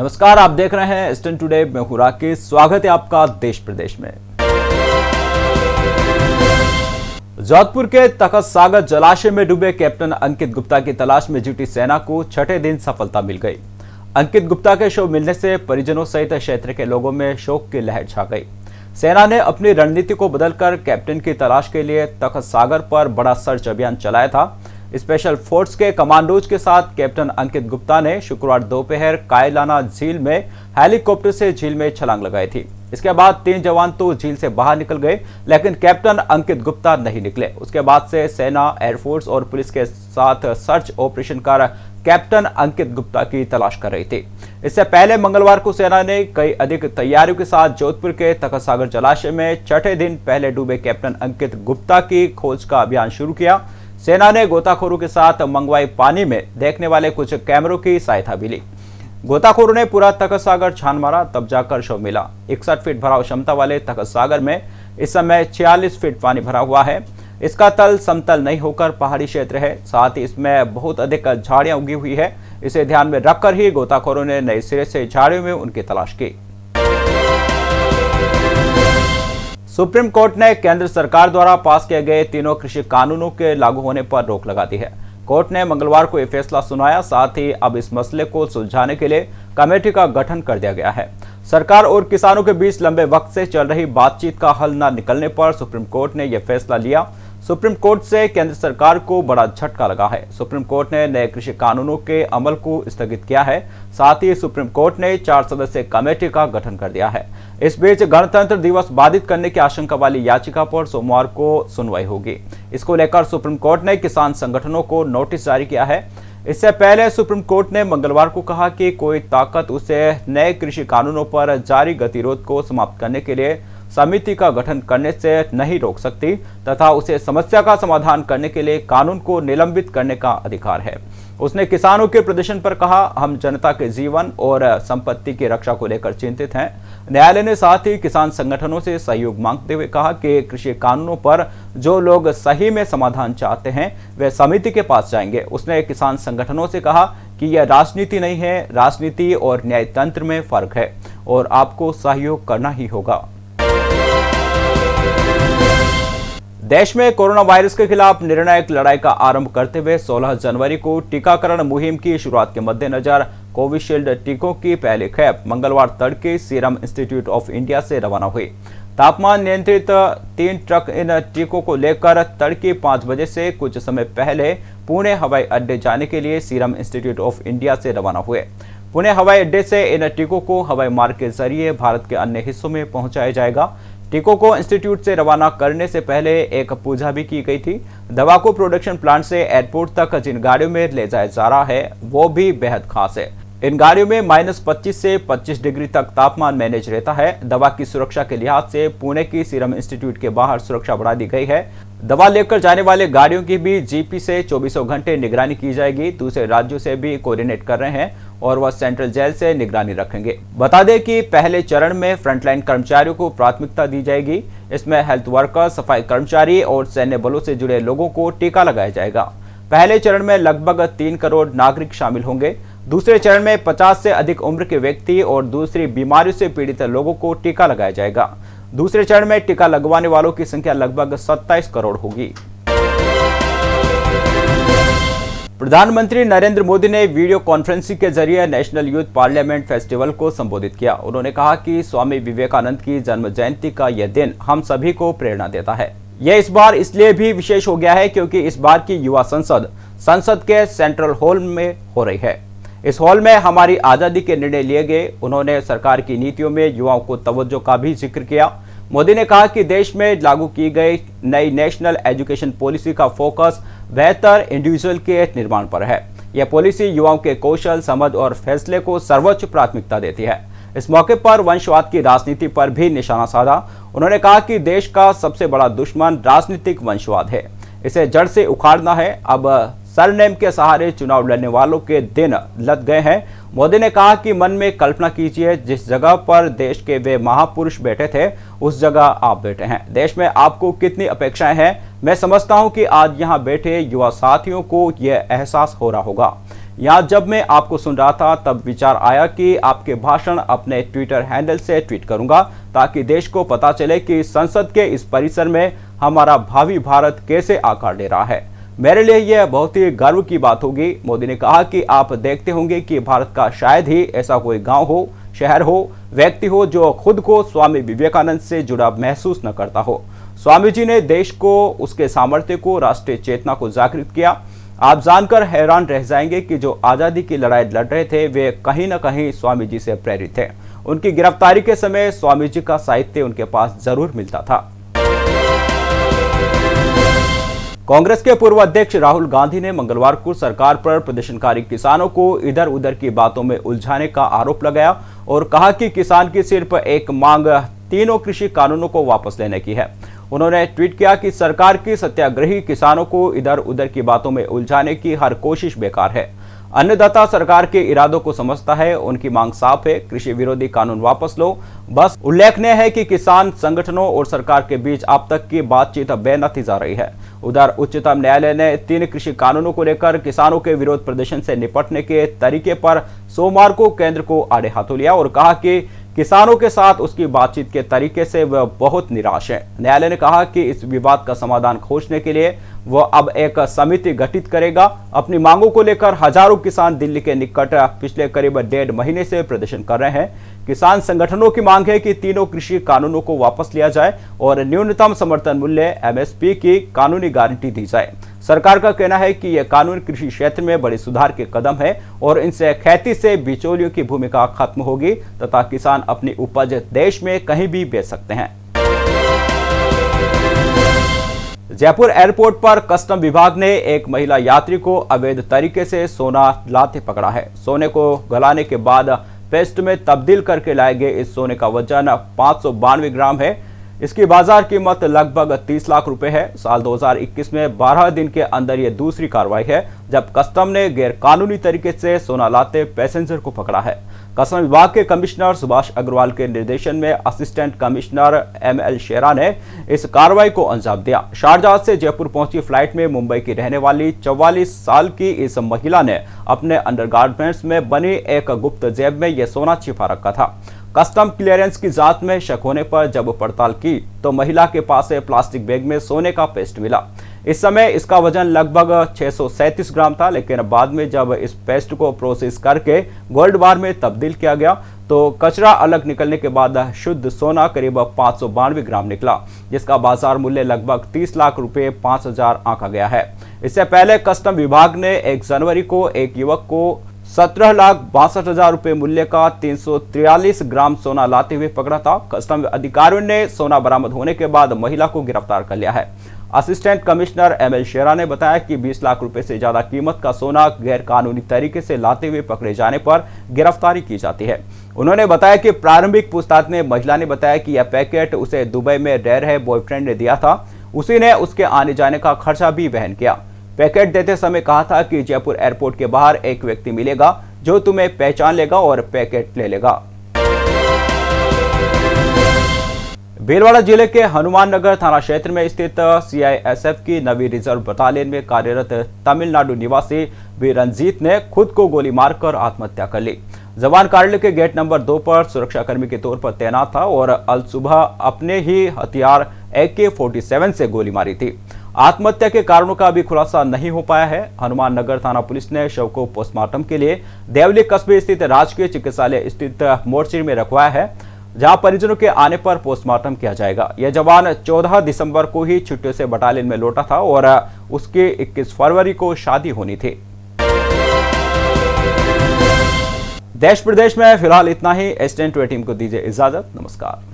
नमस्कार, आप देख रहे हैं ईस्टर्न टुडे। मैं हूं राकेश। स्वागत है आपका देश प्रदेश में। जोधपुर के तखत सागर जलाशय में डूबे कैप्टन अंकित गुप्ता की तलाश में जुटी सेना को छठे दिन सफलता मिल गई। अंकित गुप्ता के शव मिलने से परिजनों सहित क्षेत्र के लोगों में शोक की लहर छा गई। सेना ने अपनी रणनीति को बदलकर कैप्टन की तलाश के लिए तखत सागर पर बड़ा सर्च अभियान चलाया था। स्पेशल फोर्स के कमांडोज के साथ कैप्टन अंकित गुप्ता ने शुक्रवार दोपहर कायलाना झील में हेलीकॉप्टर से झील में छलांग लगाई थी। इसके बाद 3 जवान तो झील से बाहर निकल गए, लेकिन कैप्टन अंकित गुप्ता नहीं निकले। उसके बाद से सेना, एयरफोर्स और पुलिस के साथ सर्च ऑपरेशन कर कैप्टन अंकित गुप्ता की तलाश कर रही थी। इससे पहले मंगलवार को सेना ने कई अधिक तैयारियों के साथ जोधपुर के तखत सागर जलाशय में छठे दिन पहले डूबे कैप्टन अंकित गुप्ता की खोज का अभियान शुरू किया। सेना ने गोताखोरों के साथ मंगवाई पानी में देखने वाले कुछ कैमरों की सहायता भी ली। गोताखोरों ने पूरा तखत सागर छान मारा, तब जाकर शव मिला। 61 फीट भराव क्षमता वाले तखत सागर में इस समय 46 फीट पानी भरा हुआ है। इसका तल समतल नहीं होकर पहाड़ी क्षेत्र है, साथ ही इसमें बहुत अधिक झाड़ियां उगी हुई है। इसे ध्यान में रखकर ही गोताखोरों ने नए सिरे से झाड़ियों में उनकी तलाश की। सुप्रीम कोर्ट ने केंद्र सरकार द्वारा पास किए गए तीनों कृषि कानूनों के लागू होने पर रोक लगा दी है। कोर्ट ने मंगलवार को यह फैसला सुनाया। साथ ही अब इस मसले को सुलझाने के लिए कमेटी का गठन कर दिया गया है। सरकार और किसानों के बीच लंबे वक्त से चल रही बातचीत का हल न निकलने पर सुप्रीम कोर्ट ने यह फैसला लिया। सुप्रीम कोर्ट से केंद्र सरकार को बड़ा झटका लगा है। सुप्रीम कोर्ट ने नए कृषि कानूनों के अमल को स्थगित किया है। साथ ही सुप्रीम कोर्ट ने 4 सदस्यीय कमेटी का गठन कर दिया है। इस बीच गणतंत्र दिवस बाधित करने की आशंका वाली याचिका पर सोमवार को सुनवाई होगी। इसको लेकर सुप्रीम कोर्ट ने किसान संगठनों को नोटिस जारी किया है। इससे पहले सुप्रीम कोर्ट ने मंगलवार को कहा कि कोई ताकत उसे नए कृषि कानूनों पर जारी गतिरोध को समाप्त करने के लिए समिति का गठन करने से नहीं रोक सकती तथा उसे समस्या का समाधान करने के लिए कानून को निलंबित करने का अधिकार है। उसने किसानों के प्रदर्शन पर कहा, हम जनता के जीवन और संपत्ति की रक्षा को लेकर चिंतित हैं। न्यायालय ने साथ ही किसान संगठनों से सहयोग मांगते हुए कहा कि कृषि कानूनों पर जो लोग सही में समाधान चाहते हैं वे समिति के पास जाएंगे। उसने किसान संगठनों से कहा कि यह राजनीति नहीं है, राजनीति और न्यायतंत्र में फर्क है और आपको सहयोग करना ही होगा। देश में कोरोना वायरस के खिलाफ निर्णायक लड़ाई का आरंभ करते हुए 16 जनवरी को टीकाकरण मुहिम की शुरुआत के मद्देनजर कोविशील्ड टीकों की पहली खेप मंगलवार तड़के सीरम इंस्टीट्यूट ऑफ इंडिया से रवाना हुई। तापमान नियंत्रित 3 ट्रक इन टीकों को लेकर तड़के 5 बजे से कुछ समय पहले पुणे हवाई अड्डे जाने के लिए सीरम इंस्टीट्यूट ऑफ इंडिया से रवाना हुए। पुणे हवाई अड्डे से इन टीकों को हवाई मार्ग के जरिए भारत के अन्य हिस्सों में पहुंचाया जाएगा। टीकों को इंस्टीट्यूट से रवाना करने से पहले एक पूजा भी की गई थी। दवा को प्रोडक्शन प्लांट से एयरपोर्ट तक जिन गाड़ियों में ले जाया जा रहा है वो भी बेहद खास है। इन गाड़ियों में -25 से 25 डिग्री तक तापमान मैनेज रहता है। दवा की सुरक्षा के लिहाज से पुणे की सीरम इंस्टीट्यूट के बाहर सुरक्षा बढ़ा दी गई है। दवा लेकर जाने वाले गाड़ियों की भी जीपी से 24 घंटे निगरानी की जाएगी। दूसरे राज्यों से भी कोऑर्डिनेट कर रहे हैं और वह सेंट्रल जेल से निगरानी रखेंगे। बता दें कि पहले चरण में फ्रंटलाइन कर्मचारियों को प्राथमिकता दी जाएगी। इसमें हेल्थ वर्कर, सफाई कर्मचारी और सैन्य बलों से जुड़े लोगों को टीका लगाया जाएगा। पहले चरण में लगभग 3 करोड़ नागरिक शामिल होंगे। दूसरे चरण में 50 से अधिक उम्र के व्यक्ति और दूसरी बीमारियों से पीड़ित लोगों को टीका लगाया जाएगा। दूसरे चरण में टीका लगवाने वालों की संख्या लगभग 27 करोड़ होगी। प्रधानमंत्री नरेंद्र मोदी ने वीडियो कॉन्फ्रेंसिंग के जरिए नेशनल यूथ पार्लियामेंट फेस्टिवल को संबोधित किया। उन्होंने कहा कि स्वामी विवेकानंद की जन्म जयंती का यह दिन हम सभी को प्रेरणा देता है। यह इस बार इसलिए भी विशेष हो गया है क्योंकि इस बार की युवा संसद के सेंट्रल हॉल में हो रही है। इस हॉल में हमारी आजादी के निर्णय लिए गए। उन्होंने सरकार की नीतियों में युवाओं को तवज्जो का भी जिक्र किया। मोदी ने कहा कि देश में लागू की गई नई नेशनल एजुकेशन पॉलिसी का फोकस बेहतर इंडिविजुअल के निर्माण पर है। यह पॉलिसी युवाओं के कौशल, समझ और फैसले को सर्वोच्च प्राथमिकता देती है। इस मौके पर वंशवाद की राजनीति पर भी निशाना साधा। उन्होंने कहा कि देश का सबसे बड़ा दुश्मन राजनीतिक वंशवाद है, इसे जड़ से उखाड़ना है। अब सरनेम के सहारे चुनाव लड़ने वालों के दिन लद गए हैं। मोदी ने कहा कि मन में कल्पना कीजिए, जिस जगह पर देश के वे महापुरुष बैठे थे उस जगह आप बैठे हैं। देश में आपको कितनी अपेक्षाएं हैं। मैं समझता हूं कि आज यहां बैठे युवा साथियों को यह एहसास हो रहा होगा यहाँ जब मैं आपको सुन रहा था तब विचार आया कि आपके भाषण अपने ट्विटर हैंडल से ट्वीट करूंगा ताकि देश को पता चले कि संसद के इस परिसर में हमारा भावी भारत कैसे आकार ले रहा है। मेरे लिए यह बहुत ही गर्व की बात होगी। मोदी ने कहा कि आप देखते होंगे कि भारत का शायद ही ऐसा कोई गांव हो, शहर हो, व्यक्ति हो जो खुद को स्वामी विवेकानंद से जुड़ा महसूस न करता हो। स्वामी जी ने देश को, उसके सामर्थ्य को, राष्ट्रीय चेतना को जागृत किया। आप जानकर हैरान रह जाएंगे कि जो आजादी की लड़ाई लड़ रहे थे वे कहीं न कहीं स्वामी जी से प्रेरित थे। उनकी गिरफ्तारी के समय स्वामी जी का साहित्य उनके पास जरूर मिलता था। कांग्रेस के पूर्व अध्यक्ष राहुल गांधी ने मंगलवार को सरकार पर प्रदर्शनकारी किसानों को इधर उधर की बातों में उलझाने का आरोप लगाया और कहा कि किसान की सिर्फ एक मांग तीनों कृषि कानूनों को वापस लेने की है। उन्होंने ट्वीट किया कि सरकार की सत्याग्रही किसानों को इधर उधर की बातों में उलझाने की हर कोशिश बेकार है। अन्नदाता सरकार के इरादों को समझता है, उनकी मांग साफ है, कृषि विरोधी कानून वापस लो। बस उल्लेखनीय है कि किसान संगठनों और सरकार के बीच अब तक की बातचीत बेनतीजा रही है। उधर उच्चतम न्यायालय ने 3 कृषि कानूनों को लेकर किसानों के विरोध प्रदर्शन से निपटने के तरीके पर सोमवार को केंद्र को आड़े हाथों लिया और कहा कि किसानों के साथ उसकी बातचीत के तरीके से वह बहुत निराश है। न्यायालय ने कहा कि इस विवाद का समाधान खोजने के लिए वह अब एक समिति गठित करेगा। अपनी मांगों को लेकर हजारों किसान दिल्ली के निकट पिछले करीब 1.5 महीने से प्रदर्शन कर रहे हैं। किसान संगठनों की मांग है कि तीनों कृषि कानूनों को वापस लिया जाए और न्यूनतम समर्थन मूल्य MSP की कानूनी गारंटी दी जाए। सरकार का कहना है कि यह कानून कृषि क्षेत्र में बड़े सुधार के कदम है और इनसे खेती से बिचौलियों की भूमिका खत्म होगी तथा किसान अपनी उपज देश में कहीं भी बेच सकते हैं। जयपुर एयरपोर्ट पर कस्टम विभाग ने एक महिला यात्री को अवैध तरीके से सोना लाते पकड़ा है। सोने को गलाने के बाद पेस्ट में तब्दील करके लाए गए इस सोने का वजन 592 ग्राम है। इसकी बाजार कीमत लगभग 30 लाख रुपए है। साल 2021 में 12 दिन के अंदर यह दूसरी कार्रवाई है जब कस्टम ने गैर कानूनी तरीके से सोना लाते पैसेंजर को पकड़ा है। कस्टम विभाग के कमिश्नर सुभाष अग्रवाल के निर्देशन में असिस्टेंट कमिश्नर ML शेरा ने इस कार्रवाई को अंजाम दिया। शारजाह से जयपुर पहुंची फ्लाइट में मुंबई की रहने वाली 44 साल की इस महिला ने अपने अंडरगारमेंट्स में बनी एक गुप्त जेब में यह सोना छिपा रखा था। कस्टम क्लियरेंस की जांच में शक होने पर जब पड़ताल की तो महिला के पास से प्लास्टिक बैग में सोने का पेस्ट मिला। इस समय इसका वजन लगभग 637 ग्राम था, लेकिन बाद में जब इस पेस्ट को प्रोसेस करके गोल्ड बार में तब्दील किया गया तो कचरा अलग निकलने के बाद शुद्ध सोना करीब 592 ग्राम निकला, जिसका बाजार मूल्य लगभग 30 लाख रुपए 5,000 आंका गया है। इससे पहले कस्टम विभाग ने 1 जनवरी को एक युवक को 17,62,000 रुपए मूल्य का 343 ग्राम सोना लाते हुए पकड़ा था। कस्टम अधिकारियों ने सोना बरामद होने के बाद महिला को गिरफ्तार कर लिया है। असिस्टेंट कमिश्नर ML शेरा ने बताया कि 20 लाख रुपए से ज्यादा कीमत का सोना गैर कानूनी तरीके से लाते हुए पकड़े जाने पर गिरफ्तारी की जाती है। उन्होंने बताया कि प्रारंभिक पूछताछ में महिला ने बताया कि यह पैकेट उसे दुबई में रह रहे बॉयफ्रेंड ने दिया था। उसी ने उसके आने जाने का खर्चा भी वहन किया। पैकेट देते समय कहा था कि जयपुर एयरपोर्ट के बाहर एक व्यक्ति मिलेगा जो तुम्हें पहचान लेगा और पैकेट ले लेगा। भीलवाड़ा जिले के हनुमान नगर थाना क्षेत्र में स्थित CISF की नवी रिजर्व बटालियन में कार्यरत तमिलनाडु निवासी वी रंजीत ने खुद को गोली मारकर आत्महत्या कर ली। जवान कार्यालय के गेट नंबर 2 पर सुरक्षाकर्मी के तौर पर तैनात था और अल सुबह अपने ही हथियार AK-47 से गोली मारी थी। आत्महत्या के कारणों का अभी खुलासा नहीं हो पाया है। हनुमान नगर थाना पुलिस ने शव को पोस्टमार्टम के लिए देवली कस्बे स्थित राजकीय चिकित्सालय स्थित मोर्चरी में रखवाया है, जहां परिजनों के आने पर पोस्टमार्टम किया जाएगा। यह जवान 14 दिसंबर को ही छुट्टियों से बटालियन में लौटा था और उसकी 21 फरवरी को शादी होनी थी। देश प्रदेश में फिलहाल इतना ही। S10 टीम को दीजिए इजाजत। नमस्कार।